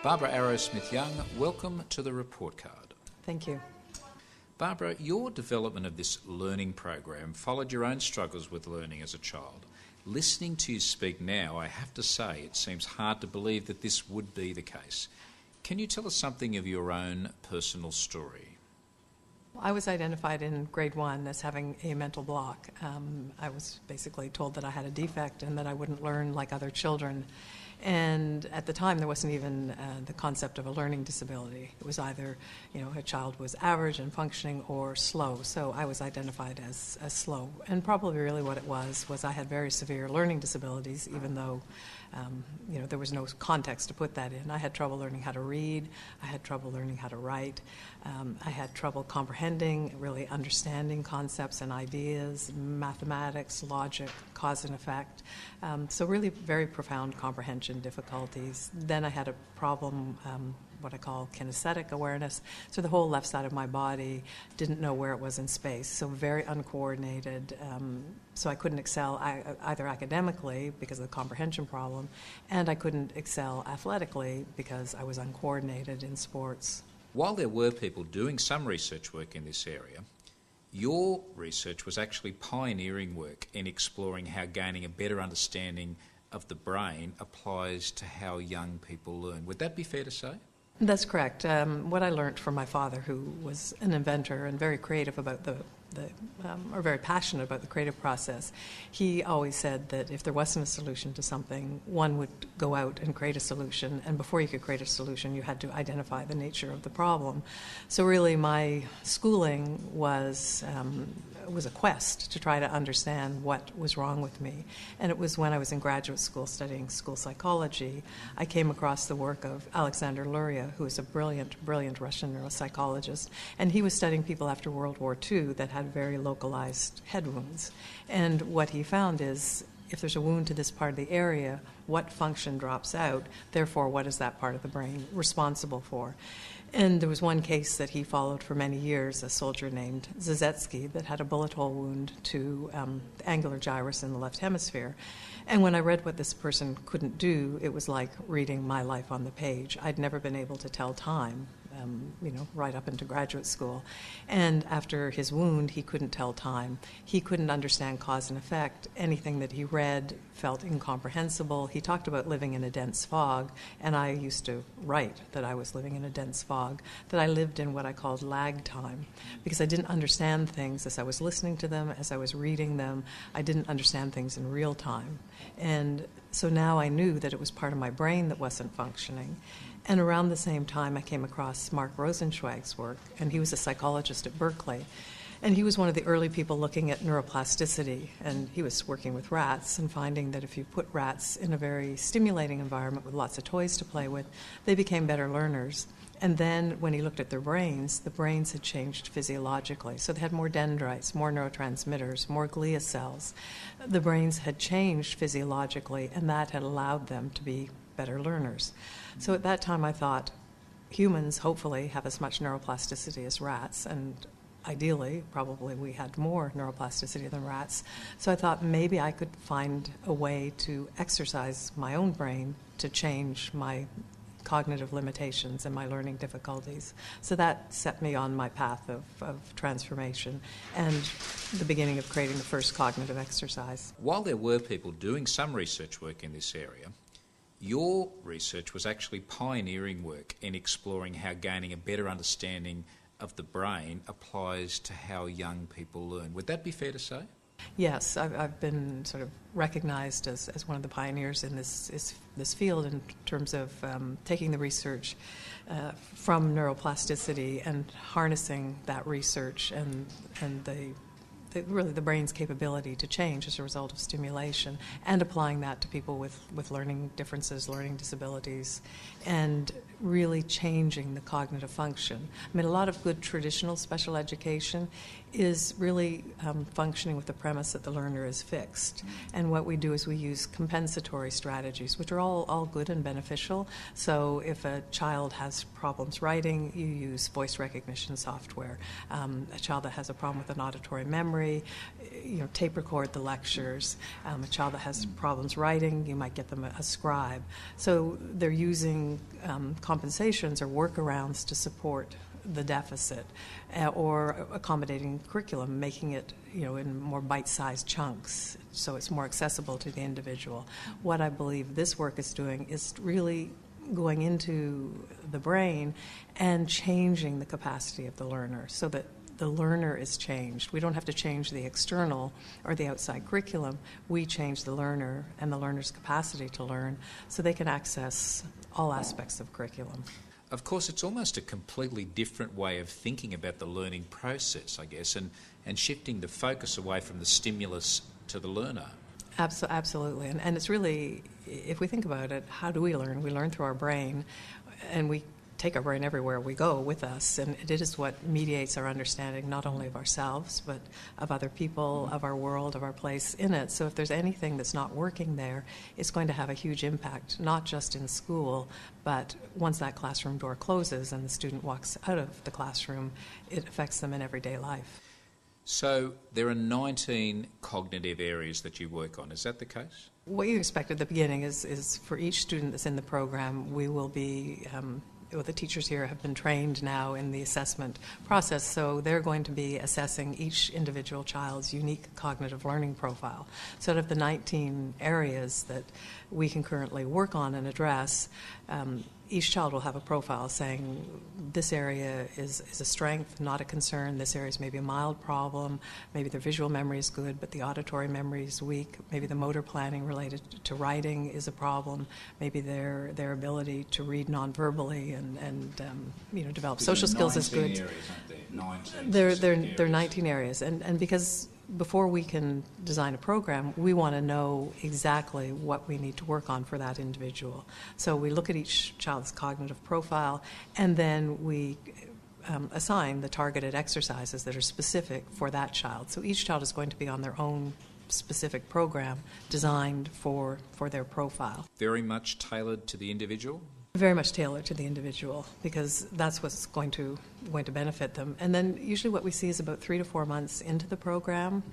Barbara Arrowsmith-Young, welcome to the Report Card. Thank you. Barbara, your development of this learning program followed your own struggles with learning as a child. Listening to you speak now, I have to say it seems hard to believe that this would be the case. Can you tell us something of your own personal story? I was identified in grade 1 as having a mental block. I was basically told that I had a defect and that I wouldn't learn like other children. And at the time, there wasn't even the concept of a learning disability. It was either, a child was average and functioning or slow. So I was identified as slow. And probably really what it was I had very severe learning disabilities, even though, there was no context to put that in. I had trouble learning how to read. I had trouble learning how to write. I had trouble comprehending, really understanding concepts and ideas, mathematics, logic, cause and effect. So really very profound comprehension difficulties. Then I had a problem, what I call kinesthetic awareness. So the whole left side of my body didn't know where it was in space, so very uncoordinated. So I couldn't excel either academically because of the comprehension problem, and I couldn't excel athletically because I was uncoordinated in sports. While there were people doing some research work in this area, your research was actually pioneering work in exploring how gaining a better understanding of the brain applies to how young people learn. Would that be fair to say? That's correct. What I learned from my father, who was an inventor and very creative about or very passionate about the creative process, he always said that if there wasn't a solution to something, one would go out and create a solution, and before you could create a solution, you had to identify the nature of the problem. So really my schooling was a quest to try to understand what was wrong with me. And it was when I was in graduate school studying school psychology, I came across the work of Alexander Luria, who is a brilliant, brilliant Russian neuropsychologist. And he was studying people after World War II that had very localized head wounds. And what he found is, if there's a wound to this part of the area, what function drops out? Therefore, what is that part of the brain responsible for? And there was one case that he followed for many years, a soldier named Zazetsky that had a bullet hole wound to the angular gyrus in the left hemisphere. And when I read what this person couldn't do, it was like reading my life on the page. I'd never been able to tell time, right up into graduate school. And after his wound, he couldn't tell time. He couldn't understand cause and effect. Anything that he read felt incomprehensible. He talked about living in a dense fog, and I used to write that I was living in a dense fog, that I lived in what I called lag time, because I didn't understand things as I was listening to them, as I was reading them. I didn't understand things in real time. And so now I knew that it was part of my brain that wasn't functioning. And around the same time, I came across Mark Rosenzweig's work, and he was a psychologist at Berkeley. And he was one of the early people looking at neuroplasticity, and he was working with rats and finding that if you put rats in a very stimulating environment with lots of toys to play with, they became better learners. And then when he looked at their brains, the brains had changed physiologically. So they had more dendrites, more neurotransmitters, more glia cells. The brains had changed physiologically, and that had allowed them to be better learners. So at that time I thought, humans hopefully have as much neuroplasticity as rats, and ideally, probably we had more neuroplasticity than rats. So I thought maybe I could find a way to exercise my own brain to change my cognitive limitations and my learning difficulties. So that set me on my path of transformation and the beginning of creating the first cognitive exercise. While there were people doing some research work in this area, your research was actually pioneering work in exploring how gaining a better understanding of the brain applies to how young people learn. Would that be fair to say? Yes, I've been sort of recognized as one of the pioneers in this field in terms of taking the research from neuroplasticity and harnessing that research and really the brain's capability to change as a result of stimulation, and applying that to people with learning differences, learning disabilities, and really changing the cognitive function. I mean, a lot of good traditional special education is really functioning with the premise that the learner is fixed. And what we do is we use compensatory strategies, which are all good and beneficial. So if a child has problems writing, you use voice recognition software. A child that has a problem with an auditory memory, memory, tape record the lectures. A child that has problems writing, you might get them a scribe. So they're using compensations or workarounds to support the deficit, or accommodating curriculum, making it in more bite-sized chunks so it's more accessible to the individual. What I believe this work is doing is really going into the brain and changing the capacity of the learner so that the learner is changed. We don't have to change the external or the outside curriculum. We change the learner and the learner's capacity to learn so they can access all aspects of curriculum. Of course, it's almost a completely different way of thinking about the learning process, I guess, and shifting the focus away from the stimulus to the learner. Absolutely. And it's really, if we think about it, how do we learn? We learn through our brain, and we take our brain everywhere we go with us, and it is what mediates our understanding not only of ourselves, but of other people, of our world, of our place in it. So if there's anything that's not working there, it's going to have a huge impact, not just in school, but once that classroom door closes and the student walks out of the classroom, it affects them in everyday life. So there are 19 cognitive areas that you work on. Is that the case? What you expect at the beginning is for each student that's in the program, we will be the teachers here have been trained now in the assessment process, so they're going to be assessing each individual child's unique cognitive learning profile. So out of the 19 areas that we can currently work on and address, each child will have a profile saying this area is a strength, not a concern. This area is maybe a mild problem. Maybe their visual memory is good, but the auditory memory is weak. Maybe the motor planning related to writing is a problem. Maybe their ability to read non-verbally and develop social skills is good. 19 areas, aren't there? 19 There are 19 areas, and because before we can design a program, we want to know exactly what we need to work on for that individual. So we look at each child's cognitive profile, and then we assign the targeted exercises that are specific for that child. So each child is going to be on their own specific program designed for their profile. Very much tailored to the individual? Very much tailored to the individual, because that's what's going to benefit them. And then usually what we see is about 3 to 4 months into the program,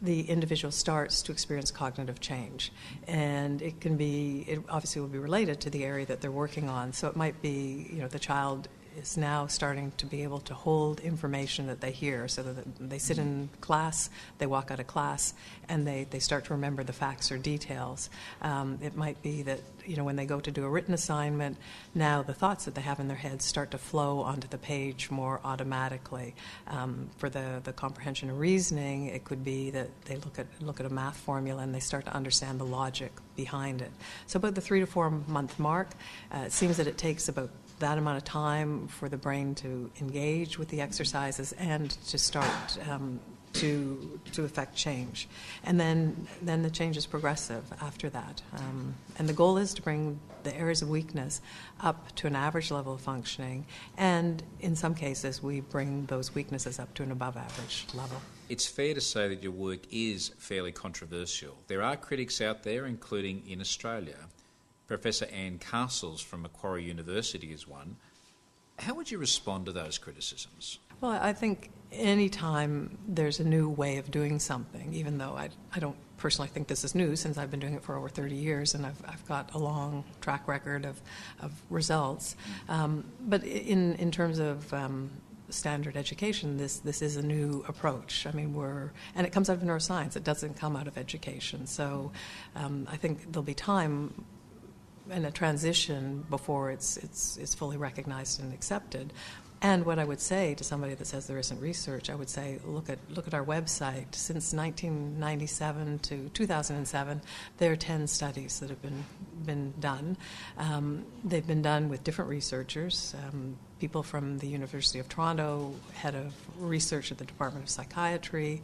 the individual starts to experience cognitive change. And it obviously will be related to the area that they're working on. So it might be, the child is now starting to be able to hold information that they hear, so that they sit in class, they walk out of class, and they start to remember the facts or details. It might be that when they go to do a written assignment, now the thoughts that they have in their heads start to flow onto the page more automatically. For the comprehension and reasoning, it could be that they look at a math formula and they start to understand the logic behind it. So about the 3 to 4 month mark, it seems that it takes about that amount of time for the brain to engage with the exercises and to start to affect change. And then the change is progressive after that. And the goal is to bring the areas of weakness up to an average level of functioning, and in some cases we bring those weaknesses up to an above average level. It's fair to say that your work is fairly controversial. There are critics out there, including in Australia. Professor Anne Castles from Macquarie University is one. How would you respond to those criticisms? Well, I think any time there's a new way of doing something, even though I don't personally think this is new, since I've been doing it for over 30 years and I've got a long track record of results. But in terms of standard education, this is a new approach. I mean, and it comes out of neuroscience. It doesn't come out of education. So I think there'll be time and a transition before it's fully recognized and accepted. And what I would say to somebody that says there isn't research, I would say look at our website. Since 1997 to 2007, there are 10 studies that have been done. They've been done with different researchers. People from the University of Toronto, head of research at the Department of Psychiatry.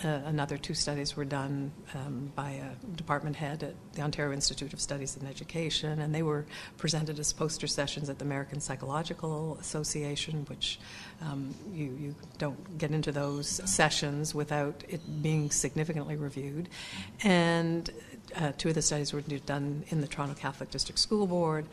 Another 2 studies were done by a department head at the Ontario Institute of Studies in Education, and they were presented as poster sessions at the American Psychological Association, which you don't get into those sessions without it being significantly reviewed. And 2 of the studies were done in the Toronto Catholic District School Board.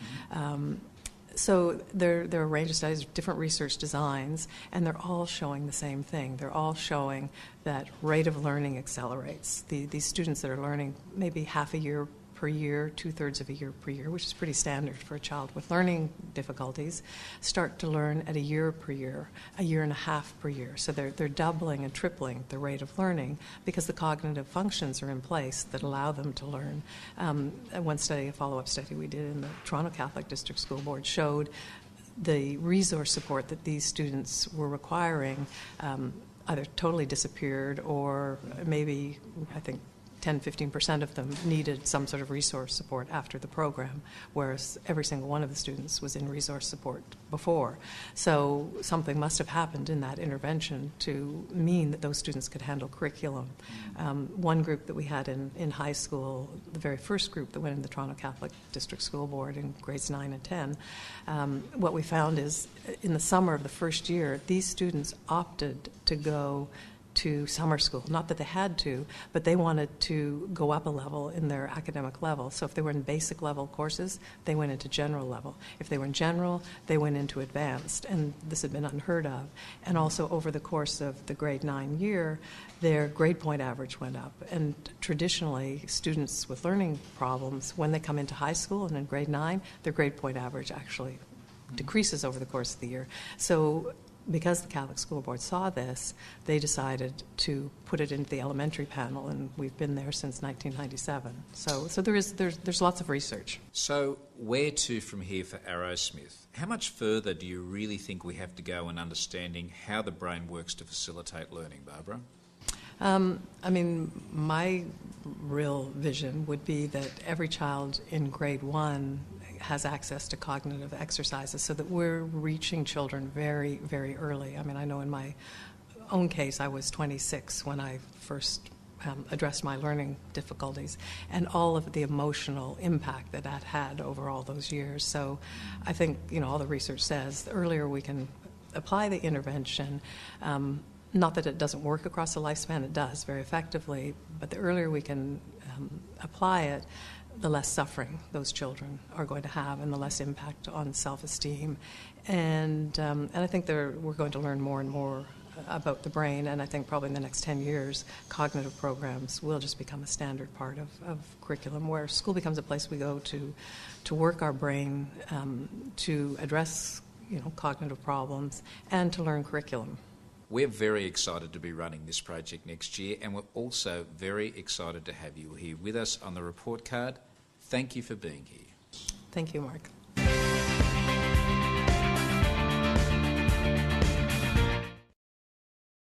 So there are a range of studies, different research designs, and they're all showing the same thing. They're all showing that rate of learning accelerates. These students that are learning maybe half a year per year, 2/3 of a year per year, which is pretty standard for a child with learning difficulties, start to learn at a year per year, a year and a half per year. So they're doubling and tripling the rate of learning because the cognitive functions are in place that allow them to learn. One study, a follow-up study we did in the Toronto Catholic District School Board, showed the resource support that these students were requiring either totally disappeared or maybe, I think, 10-15% of them needed some sort of resource support after the program, whereas every single one of the students was in resource support before. So something must have happened in that intervention to mean that those students could handle curriculum. One group that we had in high school, the very first group that went in the Toronto Catholic District School Board in grades 9 and 10, what we found is in the summer of the first year, these students opted to go to summer school. Not that they had to, but they wanted to go up a level in their academic level. So if they were in basic level courses, they went into general level. If they were in general, they went into advanced. And this had been unheard of. And also over the course of the grade 9 year, their grade point average went up. And traditionally, students with learning problems, when they come into high school and in grade 9, their grade point average actually decreases over the course of the year. So because the Catholic School Board saw this, they decided to put it into the elementary panel, and we've been there since 1997. So there's lots of research. So where to from here for Arrowsmith? How much further do you really think we have to go in understanding how the brain works to facilitate learning, Barbara? I mean, my real vision would be that every child in grade 1 has access to cognitive exercises so that we're reaching children very, very early. I mean, I know in my own case, I was 26 when I first addressed my learning difficulties and all of the emotional impact that had over all those years. So I think, all the research says the earlier we can apply the intervention, not that it doesn't work across the lifespan, it does very effectively, but the earlier we can apply it, the less suffering those children are going to have and the less impact on self-esteem. And I think we're going to learn more and more about the brain, and I think probably in the next 10 years, cognitive programs will just become a standard part of curriculum, where school becomes a place we go to work our brain, to address cognitive problems, and to learn curriculum. We're very excited to be running this project next year, and we're also very excited to have you here with us on the report card. Thank you for being here. Thank you, Mark.